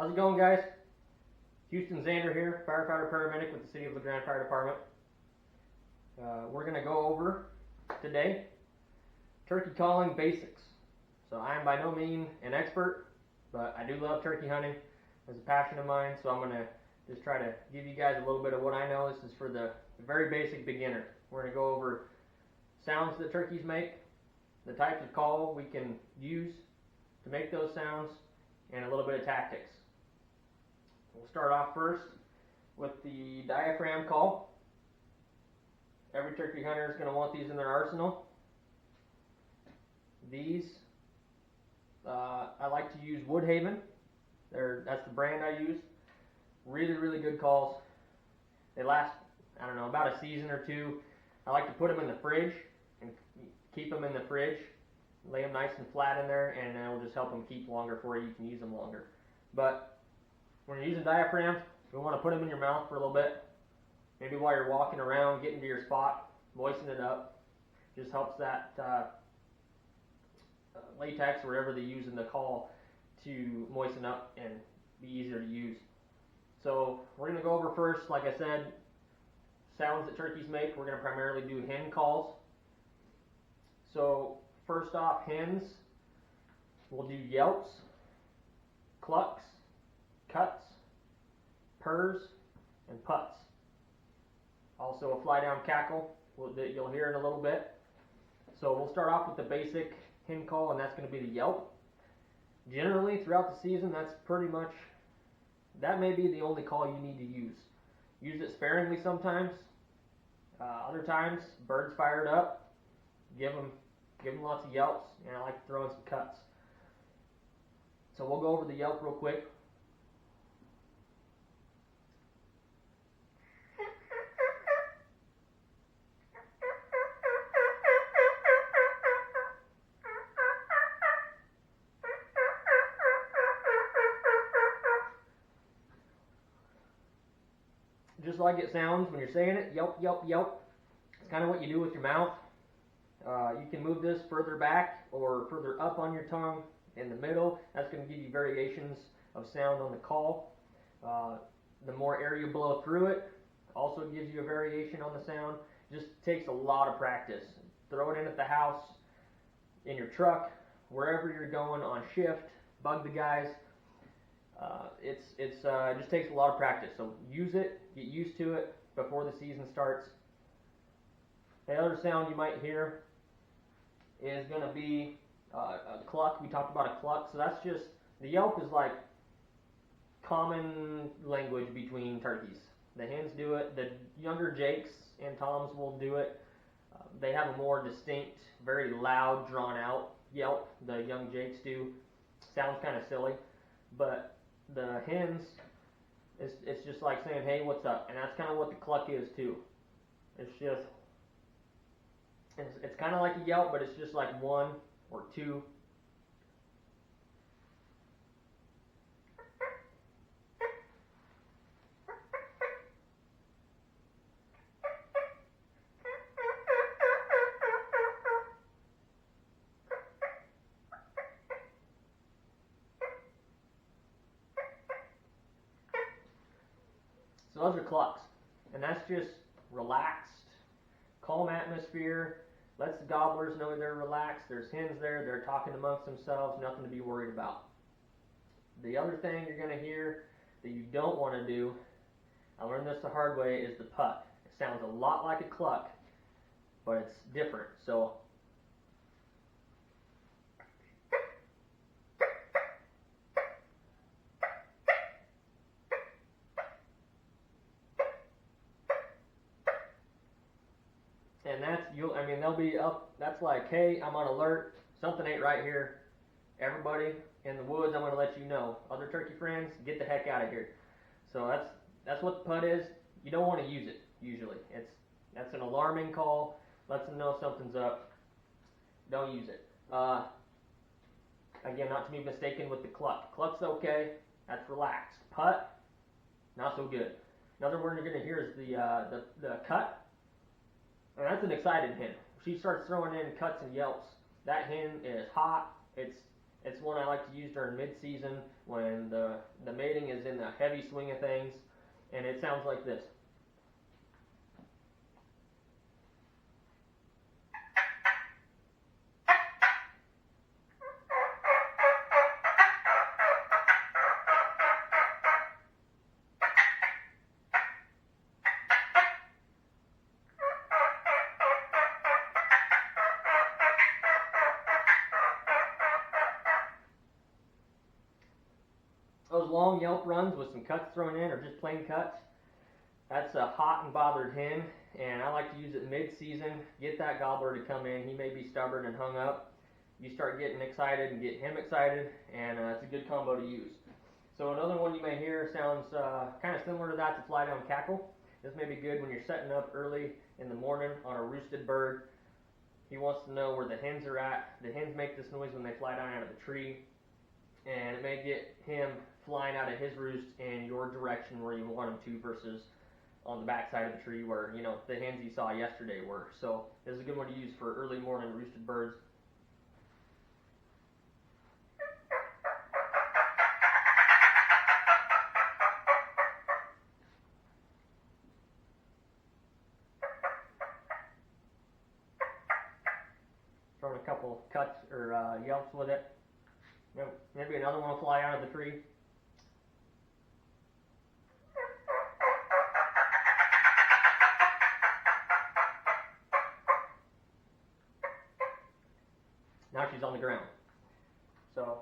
How's it going, guys? Houston Zander here, firefighter paramedic with the City of LeGrand Fire Department. We're going to go over today turkey calling basics. So I am by no means an expert, but I do love turkey hunting. It's a passion of mine, so I'm going to just try to give you guys a little bit of what I know. This is for the very basic beginner. We're going to go over sounds that turkeys make, the types of call we can use to make those sounds, and a little bit of tactics. We'll start off first with the diaphragm call. Every turkey hunter is going to want these in their arsenal. These, I like to use Woodhaven. That's the brand I use. Really, really good calls. They last, I don't know, about a season or two. I like to put them in the fridge and keep them in the fridge. Lay them nice and flat in there, and it will just help them keep longer for you. You can use them longer. But when you're using diaphragms, you want to put them in your mouth for a little bit. Maybe while you're walking around, getting to your spot, moisten it up. Just helps that latex or whatever they use in the call to moisten up and be easier to use. So we're going to go over first, like I said, sounds that turkeys make. We're going to primarily do hen calls. So first off, hens, we'll do yelps, clucks, cuts, purrs, and putts. Also a fly down cackle that you'll hear in a little bit. So we'll start off with the basic hen call, and that's going to be the yelp. Generally throughout the season, that's pretty much, that may be the only call you need to use. Use it sparingly sometimes. Other times, birds fired up, give them lots of yelps, and I like to throw in some cuts. So we'll go over the yelp real quick. Just like it sounds when you're saying it, yelp, yelp, yelp. It's kind of what you do with your mouth. You can move this further back or further up on your tongue in the middle. That's going to give you variations of sound on the call. The more air you blow through it also gives you a variation on the sound. It just takes a lot of practice. Throw it in at the house, in your truck, wherever you're going on shift, bug the guys. It just takes a lot of practice. So use it, get used to it before the season starts. The other sound you might hear is going to be a cluck. We talked about a cluck. So that's just, the yelp is like common language between turkeys. The hens do it. The younger jakes and toms will do it. They have a more distinct, very loud, drawn out yelp. The young jakes do. Sounds kind of silly, but the hens, it's just like saying, hey, what's up? And that's kind of what the cluck is too. It's just, it's kind of like a yelp, but it's just like one or two. So those are clucks, and that's just relaxed, calm atmosphere. Lets the gobblers know they're relaxed. There's hens there. They're talking amongst themselves. Nothing to be worried about. The other thing you're going to hear that you don't want to do, I learned this the hard way, is the putt. It sounds a lot like a cluck, but it's different. So and that's, they'll be up, that's like, hey, I'm on alert, something ain't right here. Everybody in the woods, I'm going to let you know. Other turkey friends, get the heck out of here. So that's what the putt is. You don't want to use it, usually. That's an alarming call, lets them know something's up. Don't use it. Again, not to be mistaken with the cluck. Cluck's okay, that's relaxed. Putt, not so good. Another word you're going to hear is the cut. And that's an excited hen. She starts throwing in cuts and yelps. That hen is hot. It's It's one I like to use during mid-season when the mating is in the heavy swing of things, and it sounds like this. Those long yelp runs with some cuts thrown in, or just plain cuts, that's a hot and bothered hen, and I like to use it mid-season. Get that gobbler to come in. He may be stubborn and hung up. You start getting excited and get him excited, and it's a good combo to use. So another one you may hear sounds kind of similar to that, to fly down cackle. This may be good when you're setting up early in the morning on a roosted bird. He wants to know where the hens are at. The hens make this noise when they fly down out of the tree, and it may get him flying out of his roost in your direction where you want him to, versus on the back side of the tree where, you know, the hens you saw yesterday were. So this is a good one to use for early morning roosted birds. Throwing a couple cuts or yelps with it. Maybe another one will fly out of the tree. Now she's on the ground. So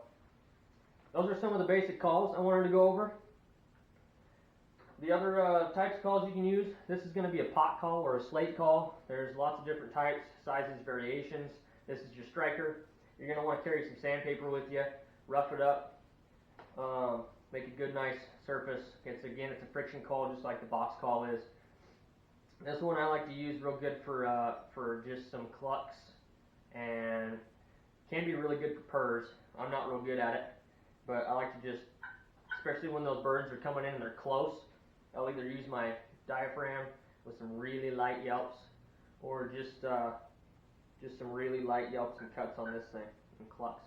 those are some of the basic calls I wanted to go over. The other types of calls you can use, this is going to be a pot call or a slate call. There's lots of different types, sizes, variations. This is your striker. You're going to want to carry some sandpaper with you, rough it up, make a good nice surface. It's a friction call just like the box call is. This one I like to use real good for just some clucks, and can be really good for purrs. I'm not real good at it, but I like to just, especially when those birds are coming in and they're close, I'll either use my diaphragm with some really light yelps, or just some really light yelps and cuts on this thing and clucks.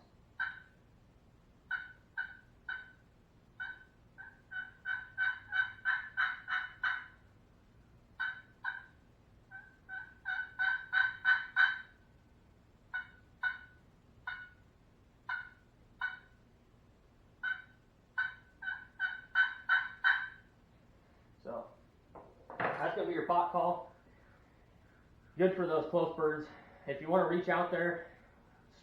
So that's going to be your pot call. Good for those close birds. If you want to reach out there,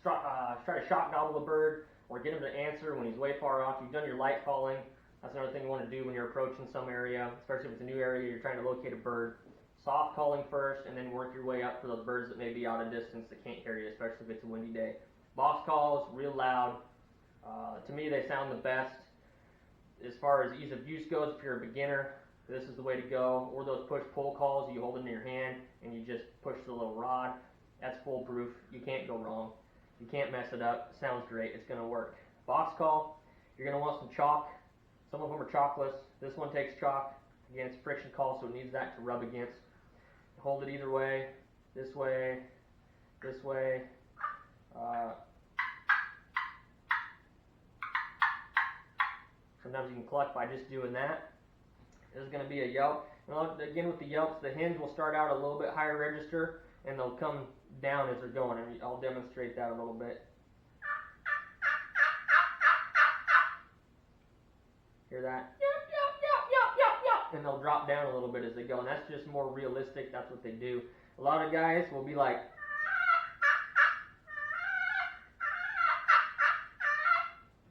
try to shot gobble a bird or get him to answer when he's way far off. You've done your light calling. That's another thing you want to do when you're approaching some area, especially if it's a new area you're trying to locate a bird. Soft calling first, and then work your way up for those birds that may be out of distance that can't hear you, especially if it's a windy day. Box calls, real loud. To me, they sound the best. As far as ease of use goes, if you're a beginner, this is the way to go. Or those push-pull calls, you hold it in your hand and you just push the little rod. That's foolproof. You can't go wrong. You can't mess it up. It sounds great. It's going to work. Box call, you're going to want some chalk. Some of them are chalkless. This one takes chalk. Again, it's a friction call, so it needs that to rub against. Hold it either way. This way. This way. Sometimes you can cluck by just doing that. This is going to be a yelp. Now, again, with the yelps, the hens will start out a little bit higher register, and they'll come down as they're going. And I'll demonstrate that a little bit. Hear that? Yep, yep, yep, yep, yep, yep. And they'll drop down a little bit as they go. And that's just more realistic. That's what they do. A lot of guys will be like,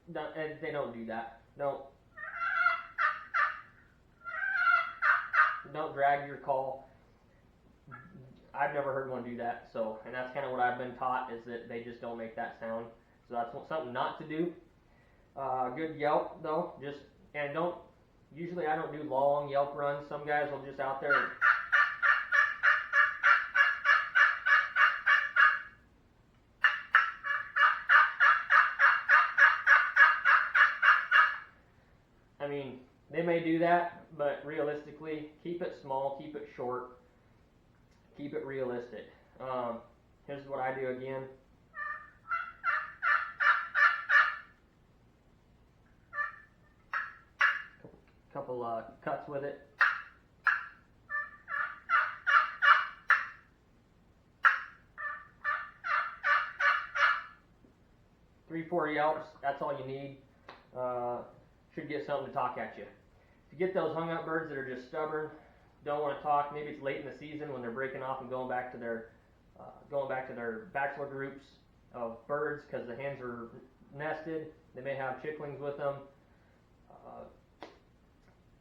and they don't do that. Don't drag your call. I've never heard one do that. So, and that's kind of what I've been taught, is that they just don't make that sound. So that's something not to do. Good yelp though. Usually I don't do long yelp runs. Some guys will just out there. I mean, they may do that, but realistically, keep it small, keep it short, keep it realistic. Here's what I do again. couple cuts with it. Three, 4 yelps, that's all you need. Should get something to talk at you. If you get those hung up birds that are just stubborn, don't want to talk, maybe it's late in the season when they're breaking off and going back to their bachelor groups of birds because the hens are nested. They may have chicklings with them.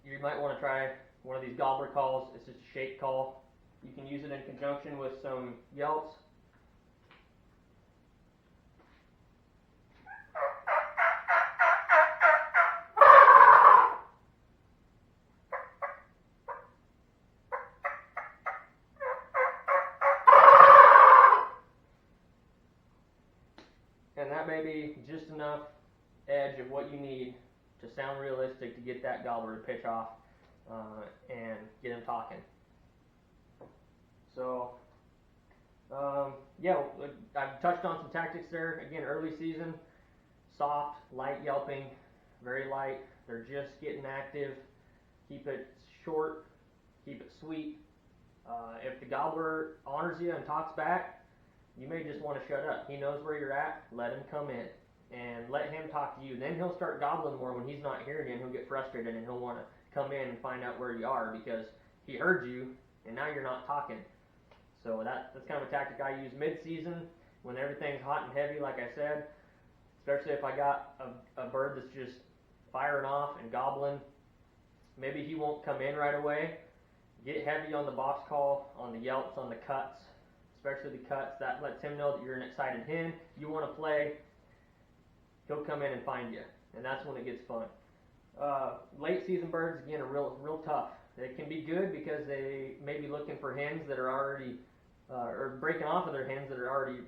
You might want to try one of these gobbler calls. It's just a shake call. You can use it in conjunction with some yelps. And that may be just enough edge of what you need to sound realistic to get that gobbler to pitch off and get him talking. So, yeah, I've touched on some tactics there. Again, early season, soft, light yelping, very light. They're just getting active. Keep it short, keep it sweet. If the gobbler honors you and talks back, you may just want to shut up. He knows where you're at. Let him come in and let him talk to you. Then he'll start gobbling more when he's not hearing you, and he'll get frustrated and he'll want to come in and find out where you are because he heard you and now you're not talking. So that's kind of a tactic I use mid-season when everything's hot and heavy, like I said, especially if I got a bird that's just firing off and gobbling. Maybe he won't come in right away. Get heavy on the box call, on the yelps, on the cuts, especially the cuts. That lets him know that you're an excited hen. You want to play. He'll come in and find you, and that's when it gets fun. Late season birds, again, are real tough. They can be good because they may be looking for hens that are already, or breaking off of their hens that are already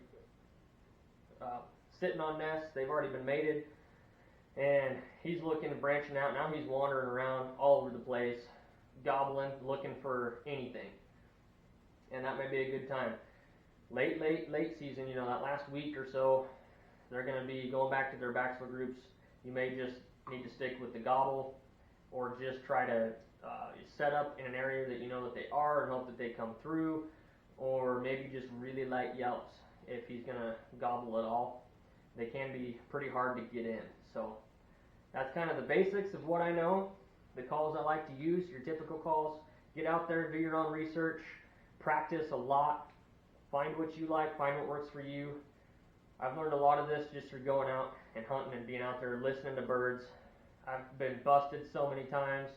sitting on nests. They've already been mated, and he's looking and branching out. Now he's wandering around all over the place, gobbling, looking for anything, and that may be a good time. Late season, that last week or so, they're going to be going back to their bachelor groups. You may just need to stick with the gobble, or just try to set up in an area that you know that they are and hope that they come through, or maybe just really light yelps if he's going to gobble at all. They can be pretty hard to get in. So that's kind of the basics of what I know, the calls I like to use, your typical calls. Get out there, do your own research, practice a lot, find what you like, find what works for you. I've learned a lot of this just through going out and hunting and being out there listening to birds. I've been busted so many times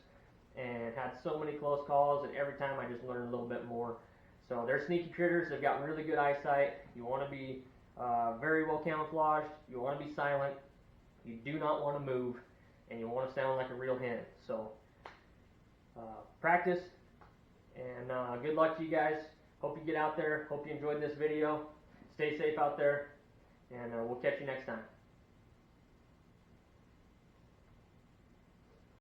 and had so many close calls, and every time I just learn a little bit more. So they're sneaky critters. They've got really good eyesight. You want to be very well camouflaged. You want to be silent. You do not want to move, and you want to sound like a real hen. So practice, and good luck to you guys. Hope you get out there. Hope you enjoyed this video. Stay safe out there, and we'll catch you next time.